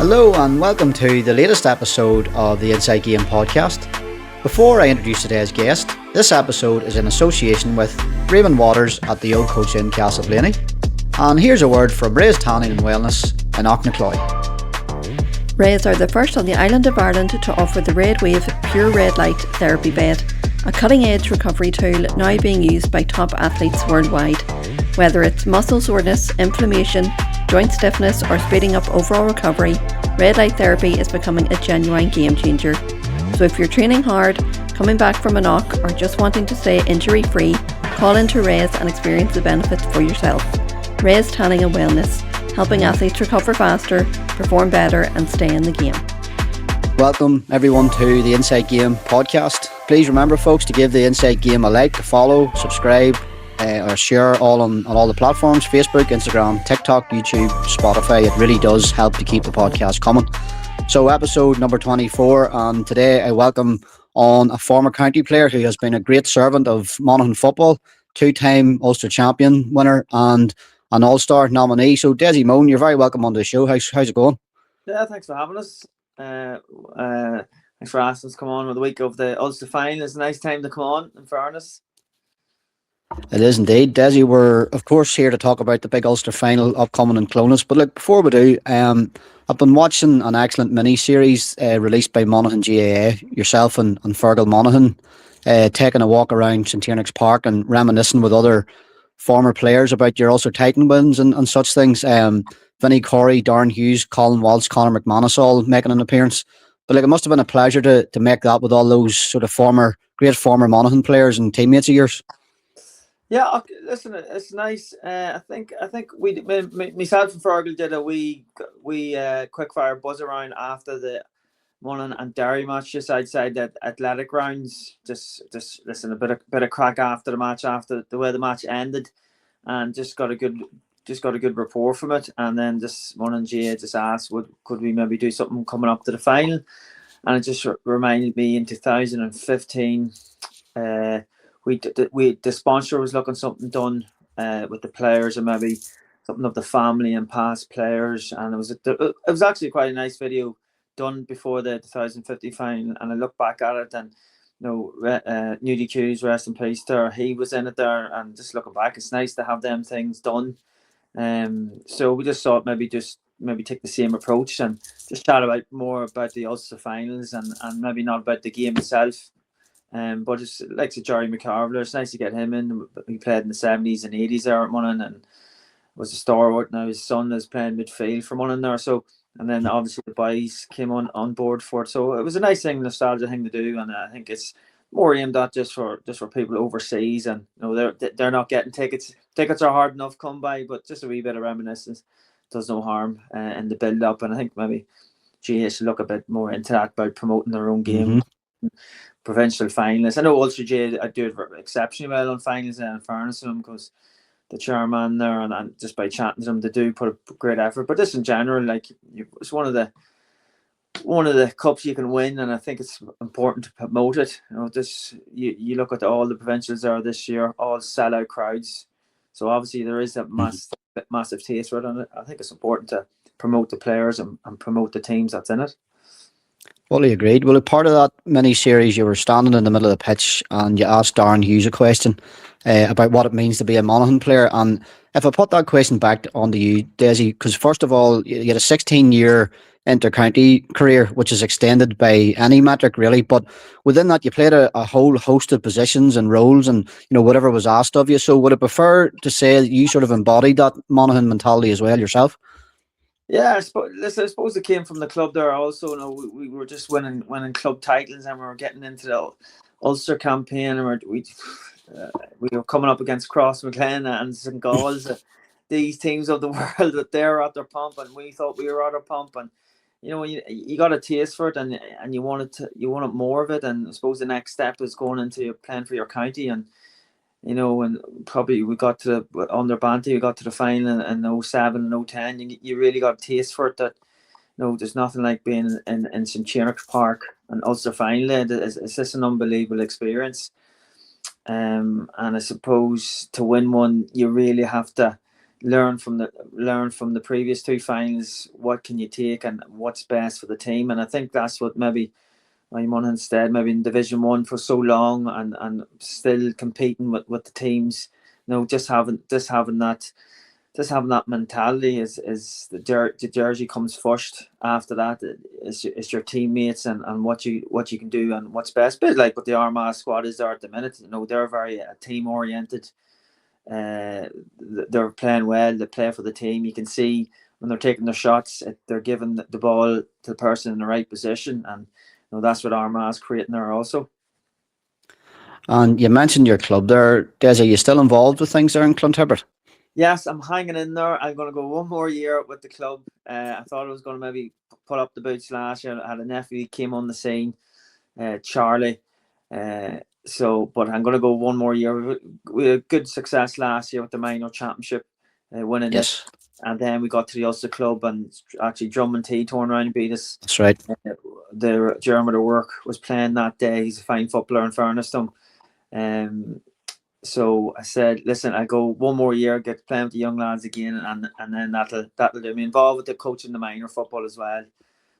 Hello and welcome to the latest episode of the Inside Game podcast. Before I introduce today's guest, this episode is in association with Raymond Waters at the Old Coach Inn Castleblaney. And here's a word from Ray's Tanning and Wellness in Auchnachoy. Rays are the first on the island of Ireland to offer the Red Wave Pure Red Light Therapy Bed, a cutting-edge recovery tool now being used by top athletes worldwide. Whether it's muscle soreness, inflammation, joint stiffness or speeding up overall recovery, red light therapy is becoming a genuine game changer. So if you're training hard, coming back from a knock or just wanting to stay injury free, call into Rays and experience the benefits for yourself. Rays Tanning and Wellness, helping athletes recover faster, perform better and stay in the game. Welcome everyone to the Inside Game podcast. Please remember folks to give the Inside Game a like, a follow, subscribe or share all on all the platforms, Facebook, Instagram, TikTok, YouTube, Spotify. It really does help to keep the podcast coming. So episode number 24, and today I welcome on a former county player who has been a great servant of Monaghan football, two-time Ulster champion winner and an All-Star nominee. So Dessie, Mone, you're very welcome on the show. How's it going? Yeah, thanks for having us. Thanks for asking us to come on with the week of the Ulster final. It's a nice time to come on, in fairness. It is indeed. Dessie, we're of course here to talk about the big Ulster final upcoming in Clonus. But look, before we do, I've been watching an excellent mini-series released by Monaghan GAA, yourself and Fergal Monaghan, taking a walk around St Tiernack's Park and reminiscing with other former players about your Ulster Titan wins and such things. Vinnie Corey, Darren Hughes, Colin Walsh, Conor McManus all making an appearance. But like, it must have been a pleasure to make that with all those sort of great former Monaghan players and teammates of yours. Yeah, listen, it's nice. I think we, myself and Fergal did a wee quick fire buzz around after the Monaghan and Derry match, just outside the athletic grounds. Just listen, a bit of crack after the match, after the way the match ended, and just got a good rapport from it. And then just Monaghan GA just asked, could we maybe do something coming up to the final? And it just reminded me in 2015. The sponsor was looking something done with the players and maybe something of the family and past players, and it was actually quite a nice video done before the 2050 final. And I look back at it, and Nudie Hughes, rest in peace there, he was in it there, and just looking back, it's nice to have them things done. So we just thought maybe take the same approach and just chat more about the Ulster finals and maybe not about the game itself. But it's like Jerry McCarviller, it's nice to get him in. He played in the 70s and 80s there at Monaghan and was a stalwart. Now his son is playing midfield for Monaghan there. So, and then obviously the boys came on board for it. So it was a nice thing, nostalgia thing to do, and I think it's more aimed at just for people overseas, and they're not getting tickets. Tickets are hard enough come by, but just a wee bit of reminiscence does no harm in the build up. And I think maybe GA should look a bit more into that about promoting their own game. Mm-hmm. Provincial finalists. I know Ulster J do it exceptionally well on finals, and in fairness to them, because the chairman there and just by chatting to them, they do put a great effort. But just in general, like, it's one of the cups you can win, and I think it's important to promote it. You look at all the provincials there this year, all sellout crowds. So obviously there is a massive taste for it, and I think it's important to promote the players and promote the teams that's in it. Fully agreed. Well, a part of that mini-series, you were standing in the middle of the pitch and you asked Darren Hughes a question about what it means to be a Monaghan player. And if I put that question back onto you, Dessie, because first of all, you had a 16-year inter-county career, which is extended by any metric, really. But within that, you played a whole host of positions and roles and, whatever was asked of you. So would I prefer to say that you sort of embodied that Monaghan mentality as well yourself? Yeah, I suppose it came from the club there also. We were just winning club titles, and we were getting into the Ulster campaign, and we were coming up against Crossmaglen and St Galls, these teams of the world that they're at their pump, and we thought we were at our pump, and you got a taste for it, and you wanted more of it. And I suppose the next step is going into playing for your county, and and probably we got to under Banty, we got to the final in 07 and 10. You really got a taste for it. That there's nothing like being in St Tiernack's Park and Ulster final. It's just an unbelievable experience. And I suppose to win one, you really have to learn from the previous two finals. What can you take and what's best for the team? And I think that's what maybe Mone instead, maybe in Division 1 for so long and still competing with the teams. Just having that mentality is the jersey comes first. After that, it's your teammates and what you can do and what's best. But like what the Armagh squad is there at the minute, they're very team oriented. They're playing well. They play for the team. You can see when they're taking their shots, they're giving the ball to the person in the right position, and that's what Armagh's creating there also. And you mentioned your club there, Des. Are you still involved with things there in Clontibbert? Yes, I'm hanging in there. I'm going to go one more year with the club. I thought I was going to maybe put up the boots last year. I had a nephew who came on the scene, Charlie. But I'm going to go one more year. We had good success last year with the minor championship, winning Yes. it. And then we got to the Ulster club, and actually Drummond T turned around and beat us. That's right. The Jeremy de Work was playing that day. He's a fine footballer in fairness to him. So I said, listen, I go one more year, get playing with the young lads again, and then that'll do me. Involved with the coaching the minor football as well.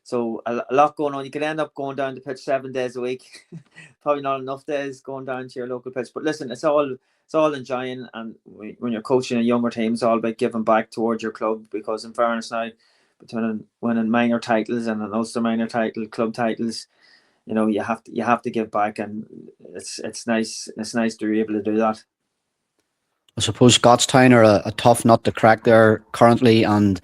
So a lot going on. You could end up going down to pitch 7 days a week. Probably not enough days going down to your local pitch. But listen, it's all enjoying. And when you're coaching a younger team, it's all about giving back towards your club. Because in fairness now, between winning minor titles and an Ulster minor title, club titles, you have to give back, and it's nice. It's nice to be able to do that. I suppose Scottstown are a tough nut to crack there currently, and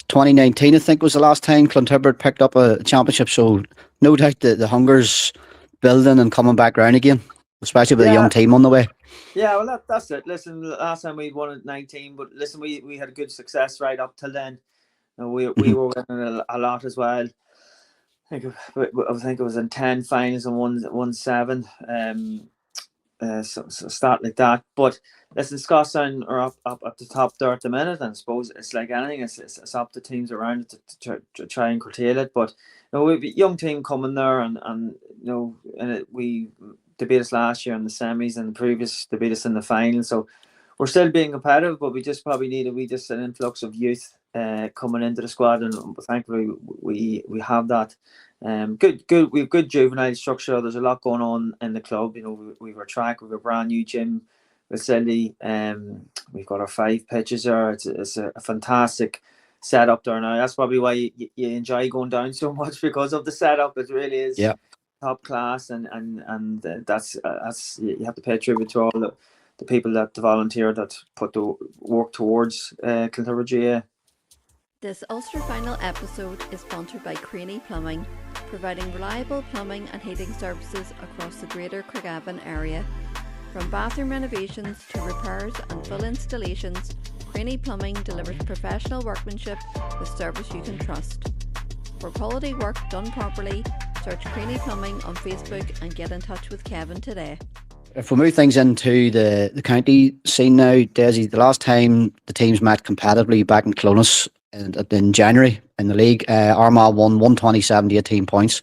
2019, I think, was the last time Clontibbert picked up a championship. So no doubt the hunger's building and coming back round again, especially with a young team on the way. Yeah, well, that's it. Listen, last time we won at 19, but listen, we had good success right up till then. We were winning a lot as well. I think it was in 10 finals and won 7. So start like that. But listen, Scotstown are up at the top there at the minute, and I suppose it's like anything. It's up to teams around it to try and curtail it. But we have a young team coming there, and we beat us last year in the semis, and the previous they beat us in the final. So we're still being competitive, but we just probably need an influx of youth coming into the squad, and thankfully we have that. Good. We have good juvenile structure. There's a lot going on in the club. We've our track. We've a brand new gym facility. We've got our 5 pitches there. It's a fantastic setup there now. That's probably why you enjoy going down so much, because of the setup. It really is top class, and that's you have to pay tribute to all the people that volunteer that put the work towards Clontibbert GA. This Ulster Final episode is sponsored by Craney Plumbing, providing reliable plumbing and heating services across the greater Craigavon area. From bathroom renovations to repairs and full installations, Craney Plumbing delivers professional workmanship with service you can trust. For quality work done properly, search Craney Plumbing on Facebook and get in touch with Kevin today. If we move things into the county scene now, Dessie, the last time the teams met competitively back in Clones in January in the league, Armagh won 127 to 18 points.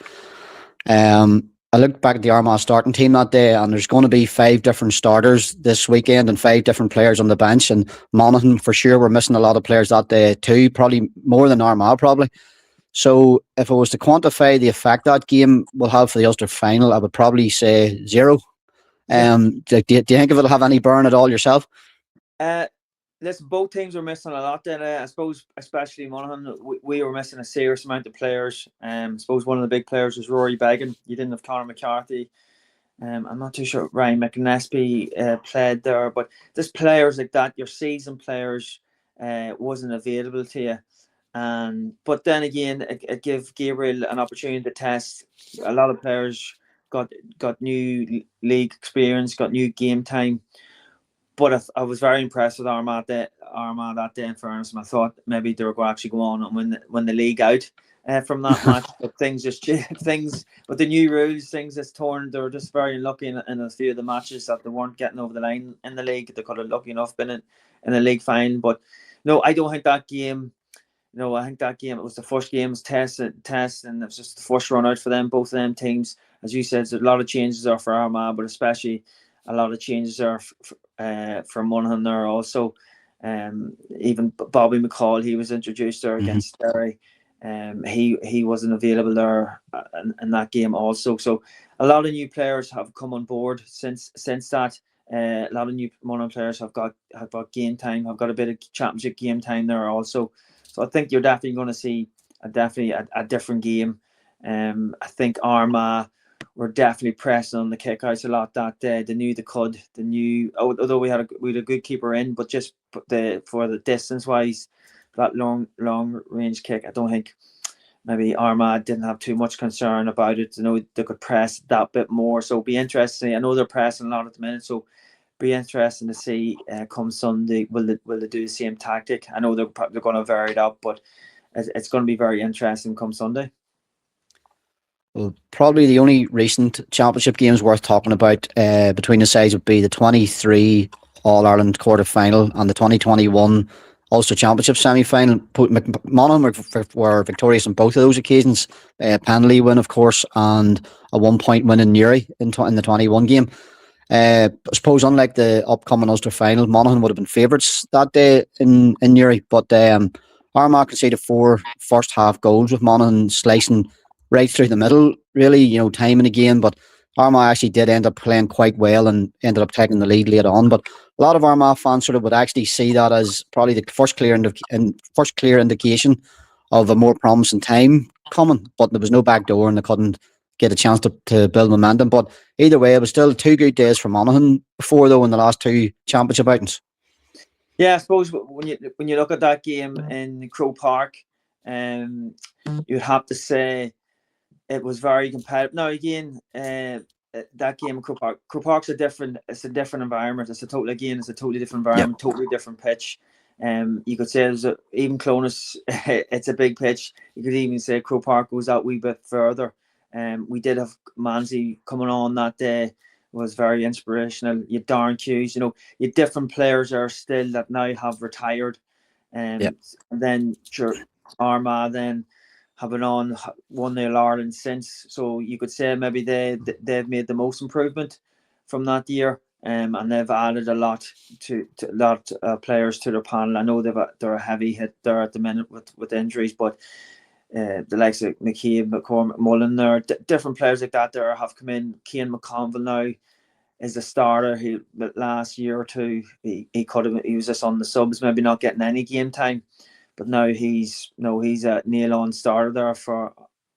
I looked back at the Armagh starting team that day, and there's going to be 5 different starters this weekend and 5 different players on the bench. And Monaghan, for sure, we're missing a lot of players that day too, probably more than Armagh, probably. So if I was to quantify the effect that game will have for the Ulster final, I would probably say 0. Do you think it'll have any burn at all yourself? Listen, both teams were missing a lot then. I suppose, especially Monaghan, we were missing a serious amount of players. I suppose one of the big players was Rory Beggan. You didn't have Conor McCarthy. I'm not too sure Ryan McNespy played there, but just players like that, your seasoned players, wasn't available to you. But then again, it gave Gabriel an opportunity to test. A lot of players got new league experience, got new game time. But I was very impressed with Armagh that day, in fairness. And I thought maybe they were going to actually go on and win the league out from that match. But things with the new rules, things just torn. They were just very unlucky in a few of the matches that they weren't getting over the line in the league. They could have lucky enough been in the league final. But no, I don't think that game. I think that game, it was the first game, was test, and it was just the first run out for them, both of them teams. As you said, there's a lot of changes there for Armagh, but especially a lot of changes there for Monaghan there also. Even Bobby McCall, he was introduced there against Derry. He wasn't available there in that game also. So a lot of new players have come on board since that. A lot of new Mone players have got game time. Have got a bit of championship game time there also. So I think you're definitely going to see a different game. I think Armagh were definitely pressing on the kickouts a lot that day. They knew they could. They knew, although we had a good keeper in, but just for the distance wise, that long range kick, I don't think maybe Armagh didn't have too much concern about it. You know, they could press that bit more. So it'll be interesting. I know they're pressing a lot at the minute, so be interesting to see come Sunday, will they do the same tactic? I know they're going to vary it up, but it's going to be very interesting come Sunday. Well, probably the only recent championship games worth talking about between the sides would be the 23 All Ireland quarter final and the 2021 Ulster Championship semi final. Monaghan were victorious on both of those occasions. Penalty win, of course, and a 1 point win in Newry in the 21 game. I suppose, unlike the upcoming Ulster final, Monaghan would have been favourites that day in Newry, but Armagh conceded 4 first half goals, with Monaghan slicing right through the middle, really, timing again. But Armagh actually did end up playing quite well and ended up taking the lead later on. But a lot of Armagh fans sort of would actually see that as probably the first clear indication of a more promising time coming. But there was no back door and they couldn't get a chance to build momentum. But either way, it was still 2 good days for Monaghan before, though, in the last 2 championship outings. Yeah, I suppose when you look at that game in Crow Park, you'd have to say it was very competitive. Now again, that game in Crow Park's a different environment. It's a totally different environment, totally different pitch. You could say even Clonus, it's a big pitch. You could even say Crow Park goes out a wee bit further. We did have Manzi coming on that day, was very inspirational. You had Darren Hughes, you had different players that are still that now have retired. And then Armagh then having won the All Ireland since, so you could say maybe they've made the most improvement from that year, and they've added a lot to players to their panel. I know they're a heavy hit there at the minute with injuries, but the likes of McCabe, McCormick, Mullen, there different players like that there have come in. Cian McConville now is a starter. He last year or two he was just on the subs, maybe not getting any game time. But now he's a nail-on starter there for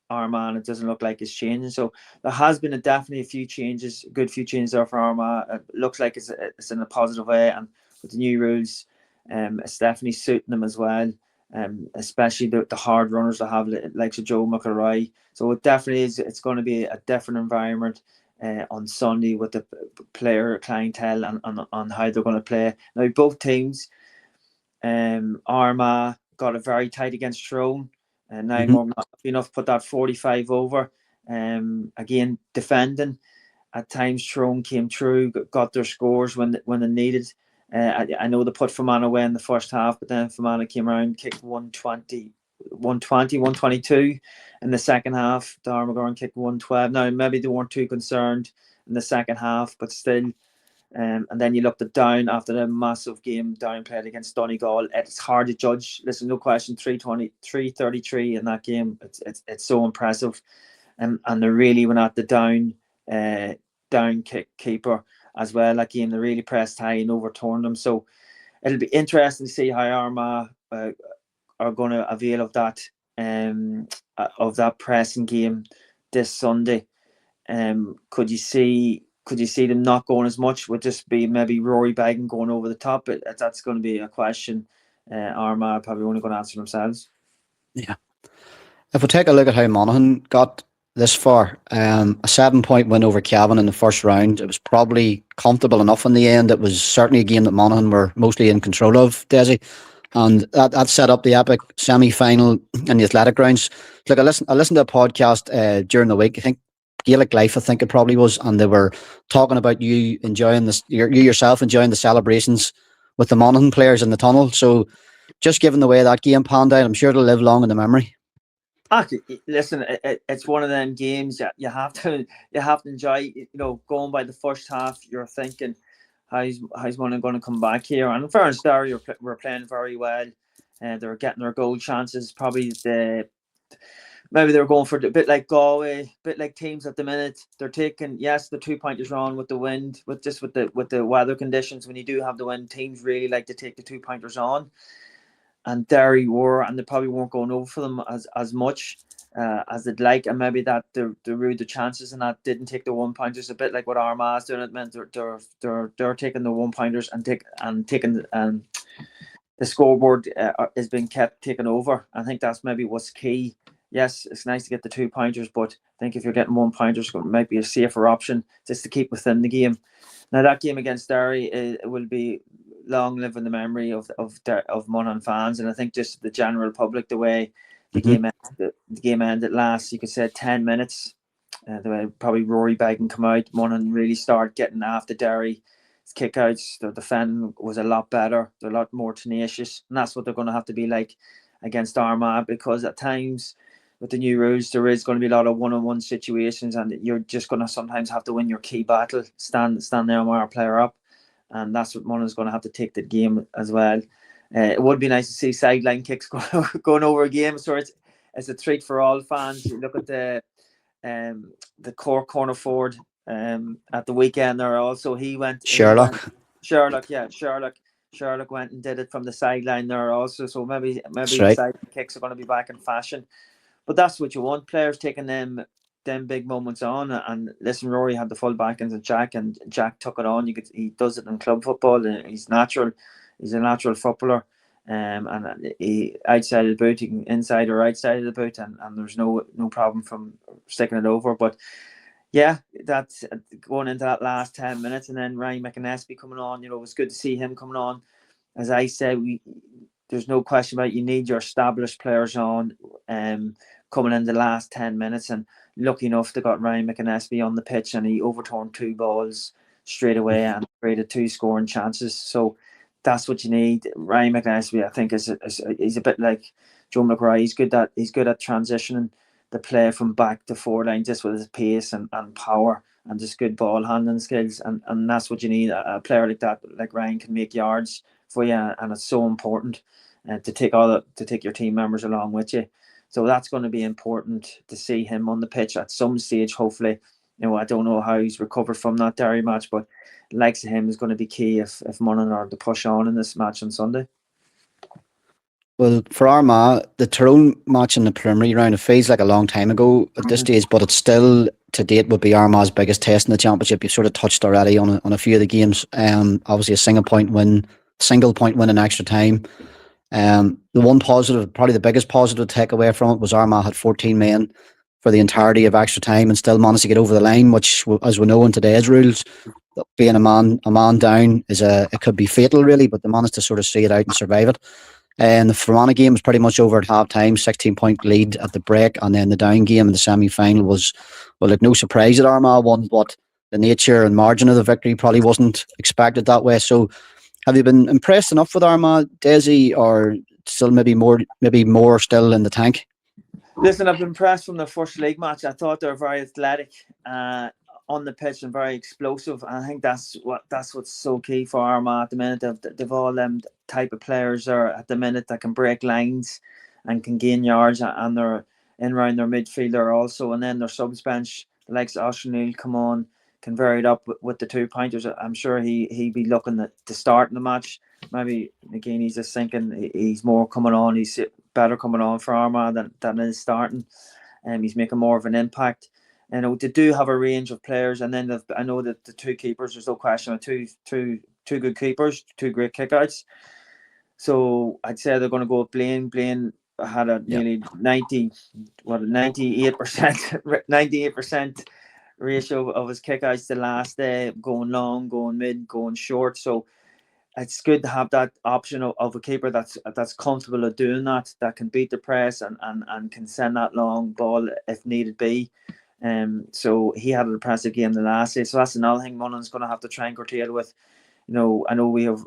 Armagh, and it doesn't look like it's changing. So there has been definitely a few changes, a good few changes there for Armagh. It looks like it's in a positive way, and with the new rules, it's definitely suiting them as well. Especially the hard runners that have like Joe McElroy. So it definitely is. It's going to be a different environment on Sunday with the player clientele and on how they're going to play. Now both teams, Armagh got it very tight against Tyrone, and now more enough put that 45 over. Again, defending at times, Tyrone came through, got their scores when they needed. I know they put Fermanagh away in the first half, but then Fermanagh came around, kicked 122 in the second half. The Armagh kicked 112. Now maybe they weren't too concerned in the second half, but still. And then you looked at Down after the massive game Down played against Donegal. It's hard to judge. Listen, no question, 333 in that game. It's so impressive, and they really went at the Down keeper as well. That game they really pressed high and overturned them. So it'll be interesting to see how Armagh are going to avail of that pressing game this Sunday. Could you see them not going as much? Would just be maybe Rory Bagan going over the top? That's going to be a question Armagh probably only going to answer themselves. Yeah. If we take a look at how Monaghan got this far, a 7-point win over Cavan in the first round, it was probably comfortable enough in the end. It was certainly a game that Monaghan were mostly in control of, Dessie, and that set up the epic semi-final in the Athletic Grounds. Look, I listened to a podcast during the week, I think Gaelic Life, I think it probably was, and they were talking about you enjoying this, you yourself enjoying the celebrations with the Monaghan players in the tunnel. So just given the way that game panned out, I'm sure it'll live long in the memory. Listen, it's one of them games that you have to enjoy. Going by the first half, you're thinking, how's Mone going to come back here? And in fairness, Derry were playing very well, and they were getting their goal chances. Probably maybe they were going for a bit like Galway, a bit like teams at the minute. They're taking, yes, the 2-pointers on with the wind, with the weather conditions. When you do have the wind, teams really like to take the 2-pointers on, and Derry were, and they probably weren't going over for them as much as they'd like, and maybe that they ruined the chances and that didn't take the 1-pointers. A bit like what Armagh's doing. It meant they're taking the 1-pointers and taking the scoreboard is being kept taken over. I think that's maybe what's key. Yes, it's nice to get the 2-pointers, but I think if you're getting 1-pointers, it might be a safer option just to keep within the game. Now that game against Derry, it will be long live in the memory of Mone fans, and I think just the general public, the way the game ended last, you could say 10 minutes. The way probably Rory Beggan come out, Mone really start getting after Derry. Kickouts, the defending was a lot better. They're a lot more tenacious, and that's what they're going to have to be like against Armagh, because at times with the new rules there is going to be a lot of one-on-one situations, and you're just going to sometimes have to win your key battle, stand there and wear a player up, and that's what Mone is going to have to take the game as well. It would be nice to see sideline kicks going over a game, so it's a treat for all fans. You look at the Cork corner forward at the weekend there also. Sherlock went and did it from the sideline there also. So maybe right. Side kicks are going to be back in fashion. But that's what you want, players taking them big moments on. And listen, Rory had the full backings of Jack, and Jack took it on. He does it in club football, and he's natural. He's a natural footballer. And he outside of the boot, he can inside or outside of the boot, and there's no problem from sticking it over. But yeah, that's going into that last 10 minutes, and then Ryan McAnespie coming on. It was good to see him coming on. As I said, there's no question about it. You need your established players on coming in the last 10 minutes, and lucky enough they got Ryan McAnespie on the pitch, and he overturned 2 balls straight away and created 2 scoring chances. So that's what you need. Ryan McAnespie, I think, he's a bit like Joe McRae. He's good at transitioning the play from back to forward line just with his pace and power and just good ball handling skills, and that's what you need. A player like that, like Ryan, can make yards for you, and it's so important to take your team members along with you. So that's going to be important to see him on the pitch at some stage, hopefully. I don't know how he's recovered from that Derry match, but the likes of him is going to be key if Mone are to push on in this match on Sunday. Well, for Armagh, the Tyrone match in the preliminary round, it feels like a long time ago at this stage, but it's still, to date, would be Armagh's biggest test in the championship. You've sort of touched already on a few of the games. Obviously, a single point win in extra time. The one positive, probably the biggest positive takeaway from it, was Armagh had 14 men for the entirety of extra time and still managed to get over the line, which, as we know in today's rules, being a man down it could be fatal, really, but they managed to sort of see it out and survive it. And the Fermanagh game was pretty much over at half time, 16-point lead at the break, and then the down game in the semi-final was, well, no surprise that Armagh won, but the nature and margin of the victory probably wasn't expected that way. So have you been impressed enough with Armagh, Dessie, or still maybe more still in the tank? Listen, I've been impressed from the first league match. I thought they were very athletic on the pitch and very explosive. I think that's what's so key for Armagh at the minute. They've all them type of players there at the minute that can break lines and can gain yards, and they're in around their midfielder also. And then their subs bench, the likes of O'Neill, come on, can vary it up with the 2-pointers. I'm sure he'd be looking to start in the match. Maybe again he's just thinking he's more coming on. He's better coming on for Armagh than is starting, and he's making more of an impact. They do have a range of players, and then I know that the 2 keepers, there's no question of two good keepers, 2 great kickouts. So I'd say they're going to go with Blaine. Blaine had a nearly 98% ratio of his kickouts the last day, going long, going mid, going short. So it's good to have that option of a keeper that's comfortable at doing that can beat the press and can send that long ball if needed be. So he had an impressive game the last day. So that's another thing Monon's going to have to try and curtail with. I know we have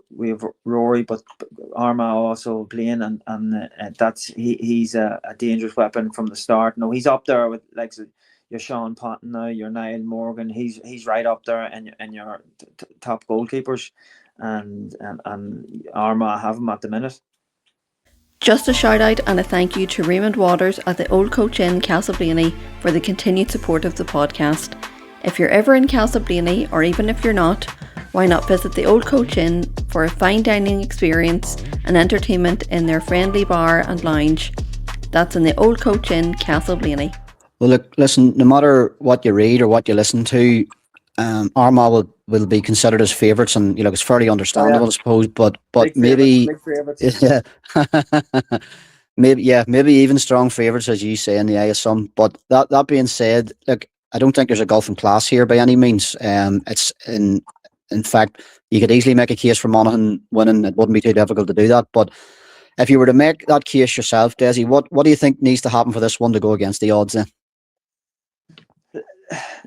Rory, but Armagh also Blaine, and that's he's a dangerous weapon from the start. No, he's up there with Sean Patton now, your Niall Morgan. He's right up there in your top goalkeepers, and Armagh have him at the minute. Just a shout out and a thank you to Raymond Waters at the Old Coach Inn, Castleblaney, for the continued support of the podcast. If you're ever in Castleblaney, or even if you're not, why not visit the Old Coach Inn for a fine dining experience and entertainment in their friendly bar and lounge. That's in the Old Coach Inn, Castleblaney. Well, look, listen, no matter what you read or what you listen to, Armagh will be considered as favourites, and it's fairly understandable, I suppose. But maybe, yeah, maybe even strong favourites, as you say, in the eye of some. But that being said, look, I don't think there's a gulf in class here by any means. It's in fact, you could easily make a case for Monaghan winning. It wouldn't be too difficult to do that. But if you were to make that case yourself, Dessie, what do you think needs to happen for this one to go against the odds then?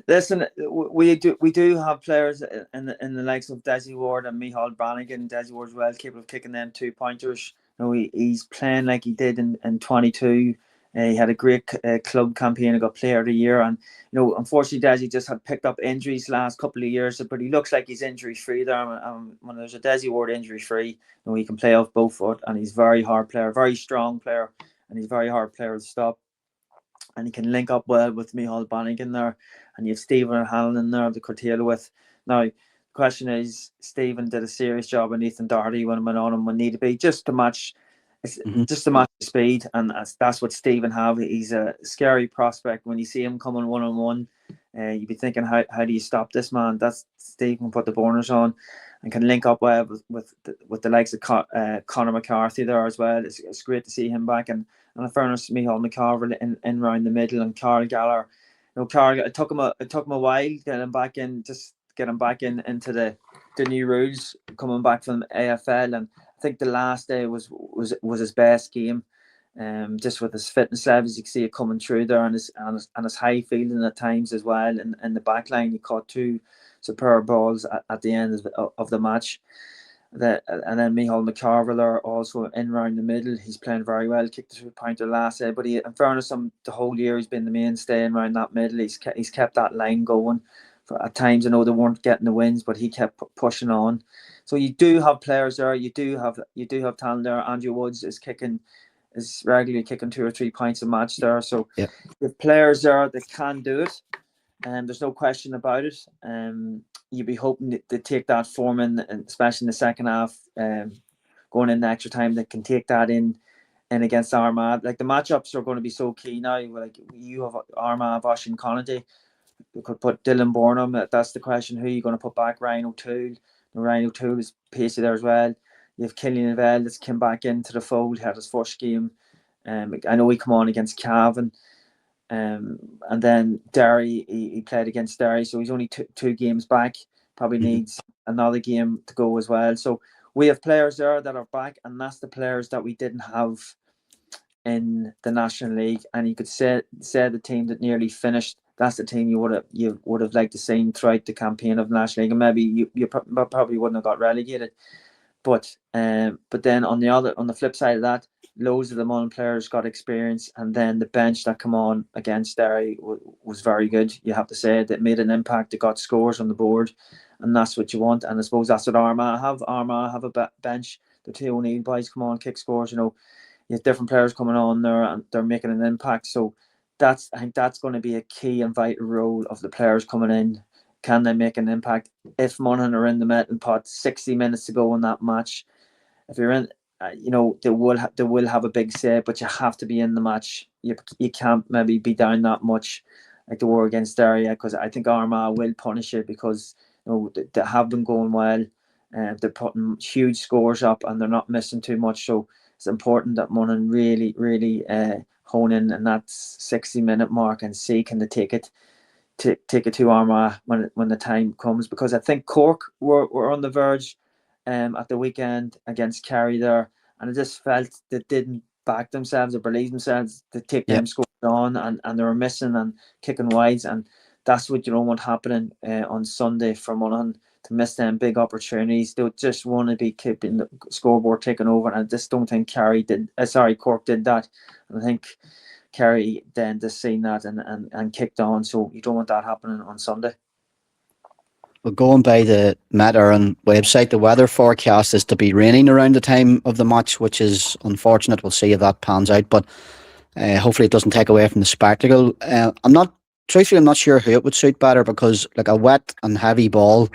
Listen, we do have players in the likes of Dessie Ward and Micheál Brannigan. Dessie Ward's well capable of kicking them 2-pointers. He's playing like he did in 22. He had a great club campaign and got Player of the Year. And unfortunately, Dessie just had picked up injuries last couple of years, but he looks like he's injury free there. When there's a Dessie Ward injury free, he can play off both foot, and he's a very hard player, very strong player, and he's a very hard player to stop. And he can link up well with Micheál Brannigan there, and you have Stephen O'Hanlon in there to curtail with. Now, the question is, Stephen did a serious job on Ethan Doherty when on him when need to be, just to match the speed, and that's what Stephen have. He's a scary prospect. When you see him coming 1-on-1, you'd be thinking, how do you stop this man? That's Stephen put the burners on and can link up well with the likes of Conor McCarthy there as well. It's great to see him back, and in fairness, Micheál McCarver in round the middle, and Carl Gallagher. It took him a while get him back in, into the new rules, coming back from AFL, and I think the last day was his best game. Just with his fitness levels, you can see it coming through there, and his high fielding at times as well. In the back line, he caught 2 superb balls at the end of the match. And then Micheál McCarver there also in round the middle. He's playing very well. Kicked the 2-pointer last day, but in fairness, the whole year he's been the mainstay in round that middle. He's kept that line going. At times, I know they weren't getting the wins, but he kept pushing on. So you do have players there. You do have talent there. Andrew Woods is regularly kicking 2 or 3 points a match there. So yeah, you have players there that can do it, and there's no question about it. You'd be hoping to take that form in, especially in the second half, going in the extra time, that can take that in against Armagh. Like, the matchups are going to be so key now. Like, you have Armagh, Oisín Connaughton. You could put Dylan Bornham. That's the question. Who are you going to put back? Ryan O'Toole. Ryan O'Toole is pacey there as well. You have Killian Vell that's came back into the fold. He had his first game. I know he come on against Cavan. And then Derry, he played against Derry, so he's only two games back. Probably needs another game to go as well. So we have players there that are back, and that's the players that we didn't have in the National League. And you could say the team that nearly finished, that's the team you would have liked to see throughout the campaign of the National League, and maybe you probably wouldn't have got relegated. But then on the flip side of that, loads of the Mone players got experience, and then the bench that come on against Derry was very good. You have to say that made an impact. They got scores on the board, and that's what you want. And I suppose that's what Armagh have. Armagh have a bench. The two O'Neill boys come on, kick scores. You have different players coming on there, and they're making an impact. So I think that's going to be a key and vital role of the players coming in. Can they make an impact? If Monaghan are in the melting pot, 60 minutes to go in that match, if you're in, they will have a big say, but you have to be in the match. You can't maybe be down that much like the war against Derry, because I think Armagh will punish it, because they have been going well, and they're putting huge scores up, and they're not missing too much. So it's important that Monaghan really, really hone in that 60-minute mark and see can they take it to Armagh when the time comes, because I think Cork were on the verge at the weekend against Kerry there, and I just felt they didn't back themselves or believe themselves to take them scores on, and they were missing and kicking wides, and that's what you don't want happening on Sunday for Monaghan, to miss them big opportunities. They just want to be keeping the scoreboard taken over, and I just don't think Cork did that. And I think Kerry then just seen that and kicked on. So you don't want that happening on Sunday. Well, going by the Met Éireann website, the weather forecast is to be raining around the time of the match, which is unfortunate. We'll see if that pans out, but hopefully it doesn't take away from the spectacle. Truthfully, I'm not sure who it would suit better, because like a wet and heavy ball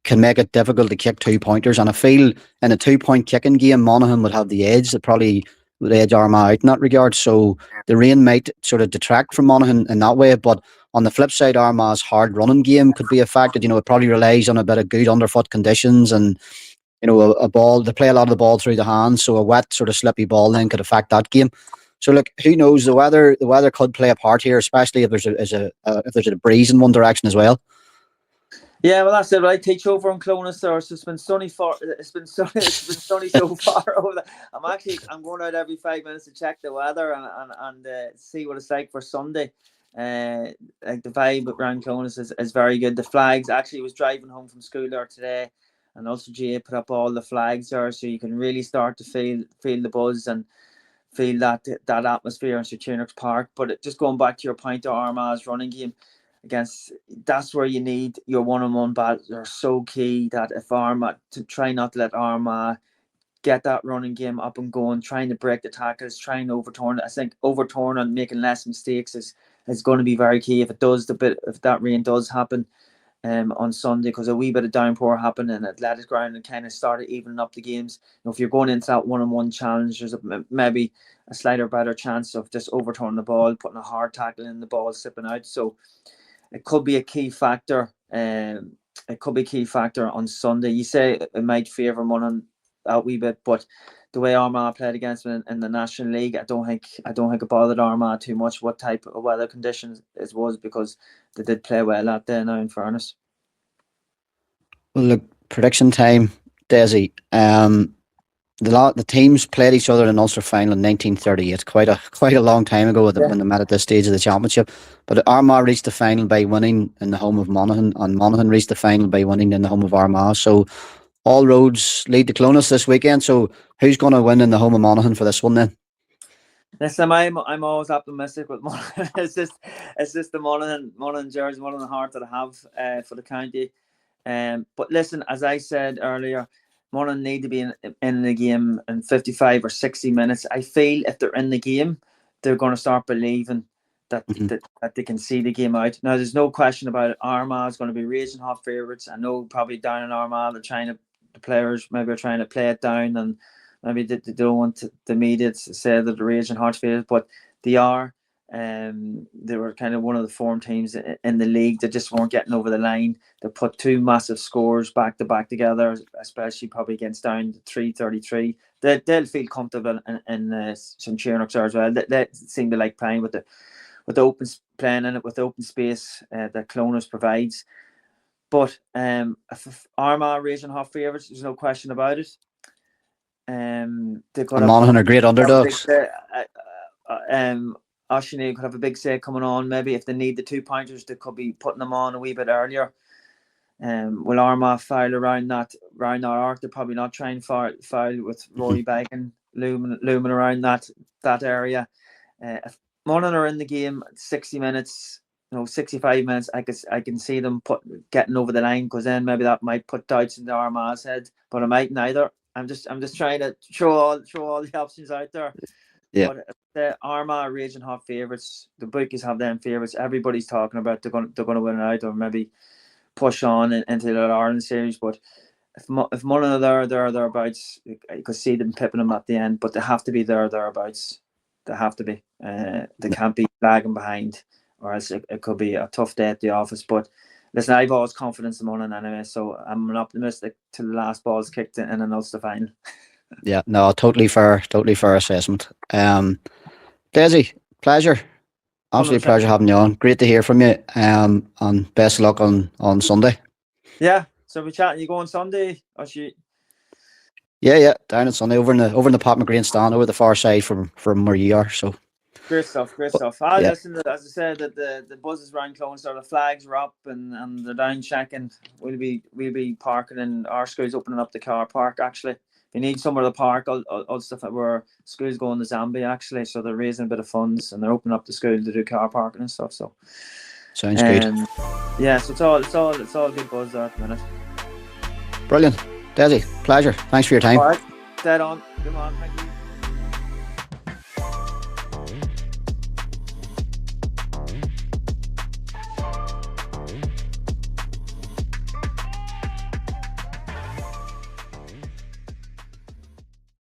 can make it difficult to kick 2 pointers. And I feel in a 2 point kicking game, Monaghan would have the edge. It probably would edge Armagh out in that regard. So the rain might sort of detract from Monaghan in that way. But on the flip side, Armagh's hard running game could be affected. It probably relies on a bit of good underfoot conditions, and a ball, they play a lot of the ball through the hands. So a wet sort of slippy ball then could affect that game. So look, who knows? The weather could play a part here, especially if there's a breeze in one direction as well. Yeah, well, that's it. I teach over in Clonus there, so it's been sunny so far over there. I'm going out every 5 minutes to check the weather and see what it's like for Sunday. Like the vibe around Clonus is very good. The flags, actually was driving home from school there today, and also GA put up all the flags there, so you can really start to feel the buzz and feel that atmosphere in Sir Tunnock's Park. But just going back to your point of Armagh's running game, that's where you need your one-on-one battles. They're so key, that if Armagh, to try not to let Armagh get that running game up and going, trying to break the tackles, trying to overturn it. I think overturn and making less mistakes is going to be very key if that rain does happen on Sunday, because a wee bit of downpour happened in Athletic Ground and kind of started evening up the games. If you're going into that one-on-one challenge, there's maybe a slighter better chance of just overturning the ball, putting a hard tackle in, the ball slipping out. So it could be a key factor. It could be a key factor on Sunday. You say it might favour Monaghan a wee bit, but the way Armagh played against them in the National League, I don't think it bothered Armagh too much what type of weather conditions it was, because they did play well out there now, in fairness. Well, look, prediction time, Dessie. The teams played each other in an Ulster final in 1938. Quite a long time ago when they met at this stage of the championship. But Armagh reached the final by winning in the home of Monaghan, and Monaghan reached the final by winning in the home of Armagh. So all roads lead to Clonus this weekend. So who's going to win in the home of Monaghan for this one then? Listen, I'm always optimistic with Monaghan. It's just the Monaghan jersey, Monaghan heart that I have for the county. But listen, as I said earlier, Monaghan need to be in the game in 55 or 60 minutes. I feel if they're in the game, they're going to start believing that they can see the game out. Now, there's no question about it. Armagh is going to be raging hot favourites. I know probably down in Armagh, the players maybe are trying to play it down, and maybe they don't want the media to say that they're raging hot favourites, but they are. They were kind of one of the form teams in the league that just weren't getting over the line. They put two massive scores back to back together, especially probably against down to 3-33. They'll feel comfortable in some Cheernocks as well. They seem to like playing with the open playing in it with the open space that Clonus provides. But if Armagh raging hot favourites, there's no question about it. They've got Monaghan are great underdogs. Oisín could have a big say coming on. Maybe if they need the 2 pointers, they could be putting them on a wee bit earlier. Will Armagh foul around that arc? They're probably not trying to foul with Rory Bacon looming around that area. If Monaghan are in the game 60 minutes, 65 minutes, I can see them getting over the line, because then maybe that might put doubts into Armagh's head. But I might neither. I'm just trying to throw all the options out there. Yeah. But the Armagh raging hot favourites, the bookies have them favourites. Everybody's talking about they're going to win it out, or maybe push on into the Ireland series. But if Monaghan are thereabouts, you could see them pipping them at the end. But they have to be thereabouts. They have to be. They can't be lagging behind, or else it could be a tough day at the office. But listen, I've always confidence in Monaghan anyway, so I'm an optimistic till the last ball is kicked in an Ulster final. Yeah, no, totally fair assessment. Dessie, pleasure. Absolute 100%. Pleasure having you on. Great to hear from you. And best of luck on Sunday. Yeah, so we're chatting. You go on Sunday, or she? Yeah, down on Sunday over in the Pat McGrain stand over the far side from where you are. So Great stuff, great But, stuff. yeah. Listen, as I said, that the buzzes around Clonus, the flags are up and they're down checking. We'll be parking in our school's opening up the car park actually. They need somewhere to park, all stuff where schools going to Zambia actually, so they're raising a bit of funds and they're opening up the school to do car parking and stuff. So Sounds good. Yeah, so it's all good buzz there at the minute. Brilliant. Dessie, pleasure. Thanks for your time. All right, dead on. Good man. Thank you.